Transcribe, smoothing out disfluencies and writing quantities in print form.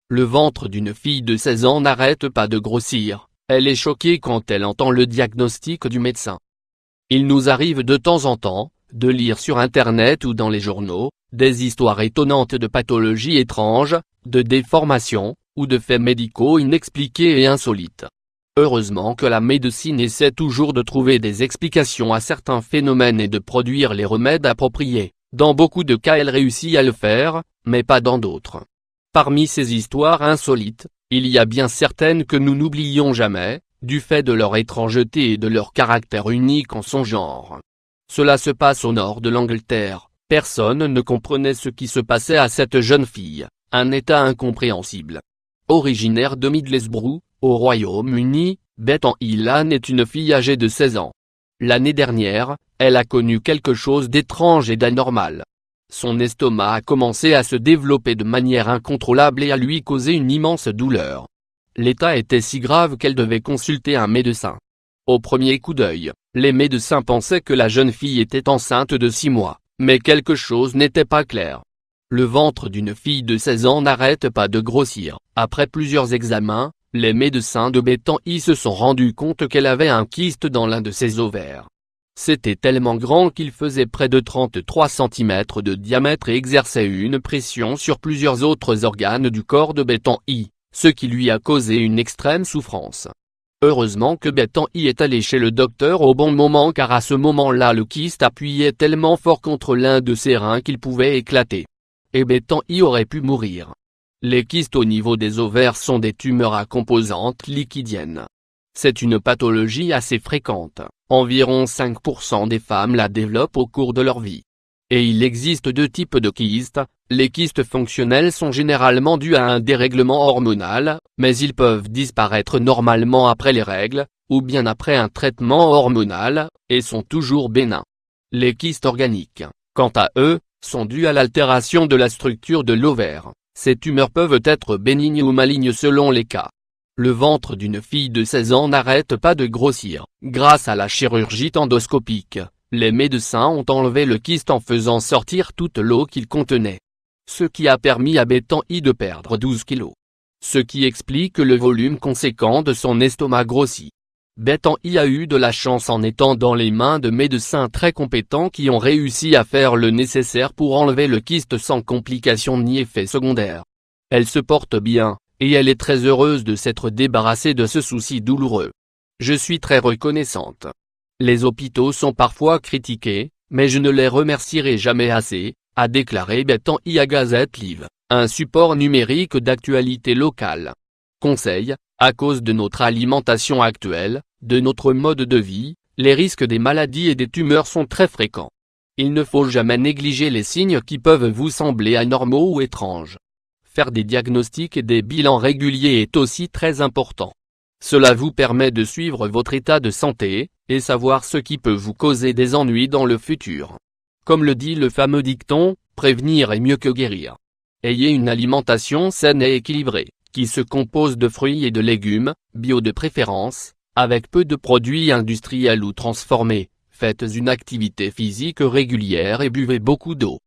Le ventre d'une fille de 16 ans n'arrête pas de grossir, elle est choquée quand elle entend le diagnostic du médecin. Il nous arrive de temps en temps, de lire sur internet ou dans les journaux, des histoires étonnantes de pathologies étranges, de déformations, ou de faits médicaux inexpliqués et insolites. Heureusement que la médecine essaie toujours de trouver des explications à certains phénomènes et de produire les remèdes appropriés. Dans beaucoup de cas elle réussit à le faire, mais pas dans d'autres. Parmi ces histoires insolites, il y a bien certaines que nous n'oublions jamais, du fait de leur étrangeté et de leur caractère unique en son genre. Cela se passe au nord de l'Angleterre, personne ne comprenait ce qui se passait à cette jeune fille, un état incompréhensible. Originaire de Middlesbrough, au Royaume-Uni, Bethany Lane est une fille âgée de 16 ans. L'année dernière, elle a connu quelque chose d'étrange et d'anormal. Son estomac a commencé à se développer de manière incontrôlable et à lui causer une immense douleur. L'état était si grave qu'elle devait consulter un médecin. Au premier coup d'œil, les médecins pensaient que la jeune fille était enceinte de 6 mois, mais quelque chose n'était pas clair. Le ventre d'une fille de 16 ans n'arrête pas de grossir. Après plusieurs examens, les médecins de Bethany se sont rendus compte qu'elle avait un kyste dans l'un de ses ovaires. C'était tellement grand qu'il faisait près de 33 cm de diamètre et exerçait une pression sur plusieurs autres organes du corps de Bethany, ce qui lui a causé une extrême souffrance. Heureusement que Bethany est allée chez le docteur au bon moment car à ce moment-là le kyste appuyait tellement fort contre l'un de ses reins qu'il pouvait éclater. Et Bethany aurait pu mourir. Les kystes au niveau des ovaires sont des tumeurs à composantes liquidiennes. C'est une pathologie assez fréquente, environ 5% des femmes la développent au cours de leur vie. Et il existe 2 types de kystes, les kystes fonctionnels sont généralement dus à un dérèglement hormonal, mais ils peuvent disparaître normalement après les règles, ou bien après un traitement hormonal, et sont toujours bénins. Les kystes organiques, quant à eux, sont dus à l'altération de la structure de l'ovaire. Ces tumeurs peuvent être bénignes ou malignes selon les cas. Le ventre d'une fille de 16 ans n'arrête pas de grossir. Grâce à la chirurgie endoscopique, les médecins ont enlevé le kyste en faisant sortir toute l'eau qu'il contenait. Ce qui a permis à Bethany de perdre 12 kilos. Ce qui explique le volume conséquent de son estomac grossi. Bethany a eu de la chance en étant dans les mains de médecins très compétents qui ont réussi à faire le nécessaire pour enlever le kyste sans complications ni effets secondaires. Elle se porte bien, et elle est très heureuse de s'être débarrassée de ce souci douloureux. Je suis très reconnaissante. Les hôpitaux sont parfois critiqués, mais je ne les remercierai jamais assez, a déclaré Bethany à Gazette Live, un support numérique d'actualité locale. Conseil, à cause de notre alimentation actuelle, de notre mode de vie, les risques des maladies et des tumeurs sont très fréquents. Il ne faut jamais négliger les signes qui peuvent vous sembler anormaux ou étranges. Faire des diagnostics et des bilans réguliers est aussi très important. Cela vous permet de suivre votre état de santé, et savoir ce qui peut vous causer des ennuis dans le futur. Comme le dit le fameux dicton, prévenir est mieux que guérir. Ayez une alimentation saine et équilibrée, qui se compose de fruits et de légumes, bio de préférence, avec peu de produits industriels ou transformés. Faites une activité physique régulière et buvez beaucoup d'eau.